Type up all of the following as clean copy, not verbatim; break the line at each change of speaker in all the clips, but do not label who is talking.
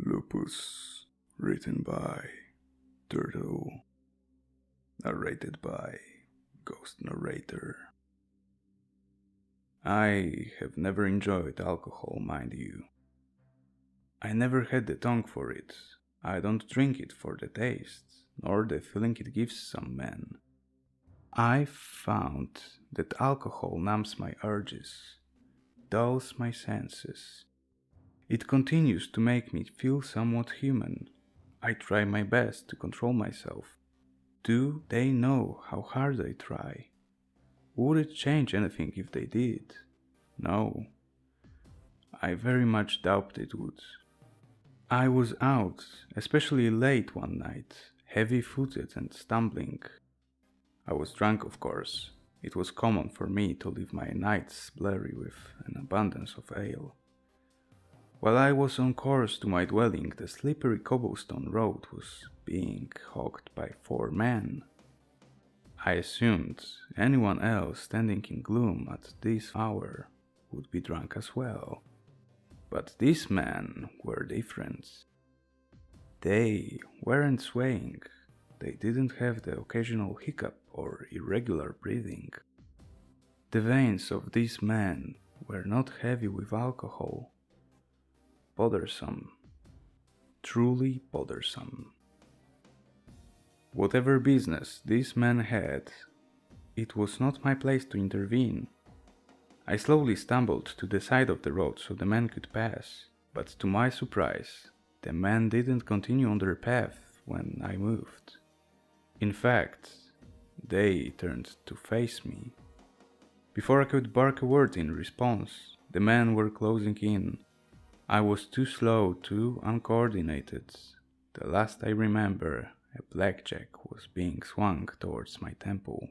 Lupus, written by Turtle, narrated by Ghost Narrator. I have never enjoyed alcohol, mind you. I never had the tongue for it. I don't drink it for the taste, nor the feeling it gives some men. I found that alcohol numbs my urges, dulls my senses. It continues to make me feel somewhat human. I try my best to control myself. Do they know how hard I try? Would it change anything if they did? No. I very much doubt it would. I was out, especially late one night, heavy-footed and stumbling. I was drunk, of course. It was common for me to leave my nights blurry with an abundance of ale. While I was on course to my dwelling, the slippery cobblestone road was being hogged by 4 men. I assumed anyone else standing in gloom at this hour would be drunk as well. But these men were different. They weren't swaying. They didn't have the occasional hiccup or irregular breathing. The veins of these men were not heavy with alcohol. Bothersome. Truly bothersome. Whatever business these men had, it was not my place to intervene. I slowly stumbled to the side of the road so the men could pass, but to my surprise, the men didn't continue on their path when I moved. In fact, they turned to face me. Before I could bark a word in response, the men were closing in. I was too slow, too uncoordinated. The last I remember, a blackjack was being swung towards my temple.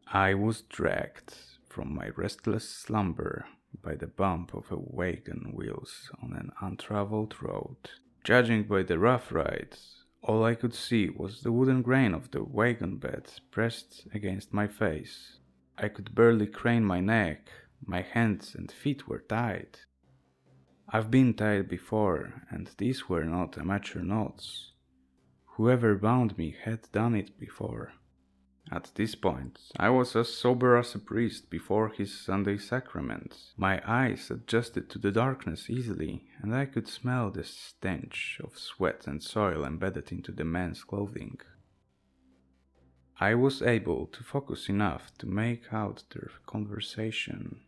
I was dragged from my restless slumber by the bump of a wagon wheels on an untraveled road. Judging by the rough ride, all I could see was the wooden grain of the wagon bed pressed against my face. I could barely crane my neck, my hands and feet were tied. I've been tied before, and these were not amateur knots. Whoever bound me had done it before. At this point, I was as sober as a priest before his Sunday sacrament. My eyes adjusted to the darkness easily, and I could smell the stench of sweat and soil embedded into the men's clothing. I was able to focus enough to make out their conversation.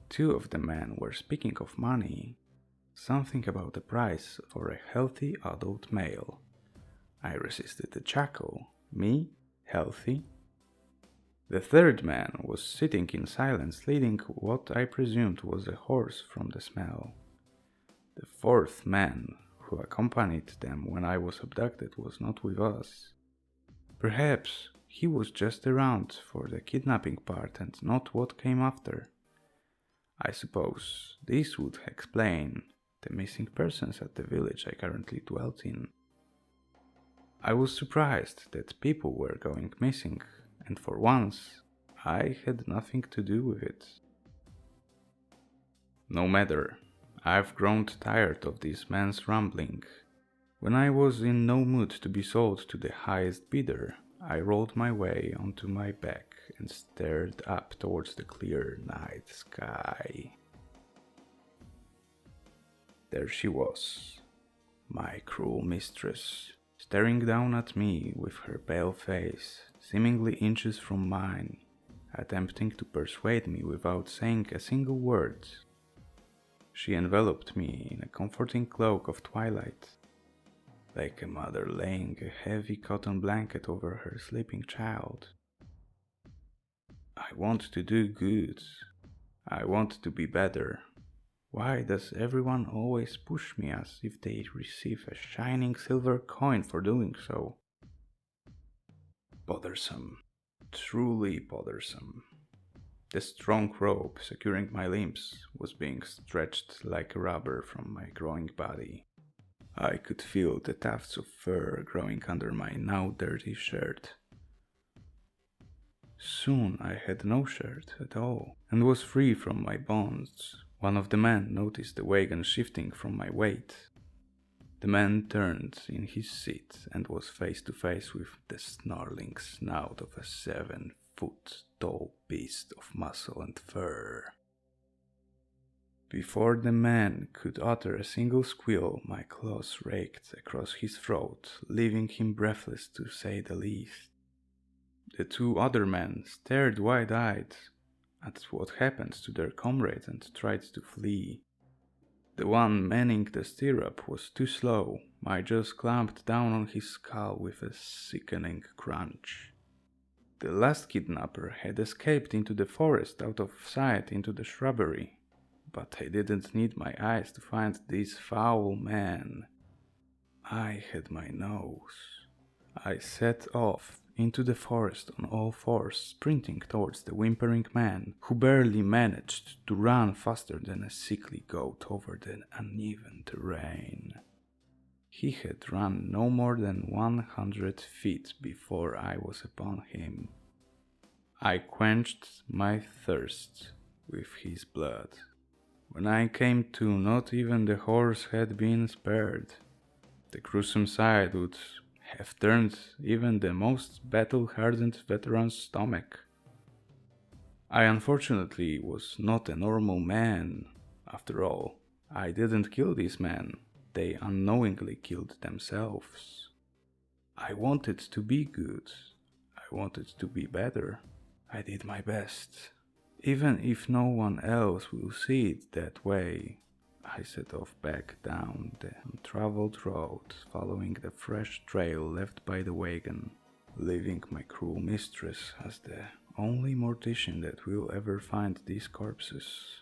2 of the men were speaking of money, something about the price for a healthy adult male. I resisted a chuckle. Me? Healthy? The 3rd man was sitting in silence, leading what I presumed was a horse from the smell. The 4th man, who accompanied them when I was abducted, was not with us. Perhaps he was just around for the kidnapping part and not what came after. I suppose this would explain the missing persons at the village I currently dwelt in. I was surprised that people were going missing, and for once, I had nothing to do with it. No matter, I've grown tired of this man's rambling. When I was in no mood to be sold to the highest bidder, I rolled my way onto my back and stared up towards the clear night sky. There she was, my cruel mistress, staring down at me with her pale face, seemingly inches from mine, attempting to persuade me without saying a single word. She enveloped me in a comforting cloak of twilight, like a mother laying a heavy cotton blanket over her sleeping child. I want to do good. I want to be better. Why does everyone always push me as if they receive a shining silver coin for doing so? Bothersome. Truly bothersome. The strong rope securing my limbs was being stretched like rubber from my growing body. I could feel the tufts of fur growing under my now dirty shirt. Soon I had no shirt at all and was free from my bonds. One of the men noticed the wagon shifting from my weight. The man turned in his seat and was face to face with the snarling snout of a 7-foot-tall beast of muscle and fur. Before the man could utter a single squeal, my claws raked across his throat, leaving him breathless to say the least. The two other men stared wide-eyed at what happened to their comrade and tried to flee. The one manning the stirrup was too slow. My jaws clamped down on his skull with a sickening crunch. The last kidnapper had escaped into the forest out of sight into the shrubbery, but I didn't need my eyes to find this foul man. I had my nose. I set off into the forest on all fours, sprinting towards the whimpering man, who barely managed to run faster than a sickly goat over the uneven terrain. He had run no more than 100 feet before I was upon him. I quenched my thirst with his blood. When I came to, not even the horse had been spared. The gruesome sight would have turned even the most battle-hardened veteran's stomach. I unfortunately was not a normal man. After all, I didn't kill these men. They unknowingly killed themselves. I wanted to be good. I wanted to be better. I did my best. Even if no one else will see it that way, I set off back down the untraveled road, following the fresh trail left by the wagon, leaving my cruel mistress as the only mortician that will ever find these corpses.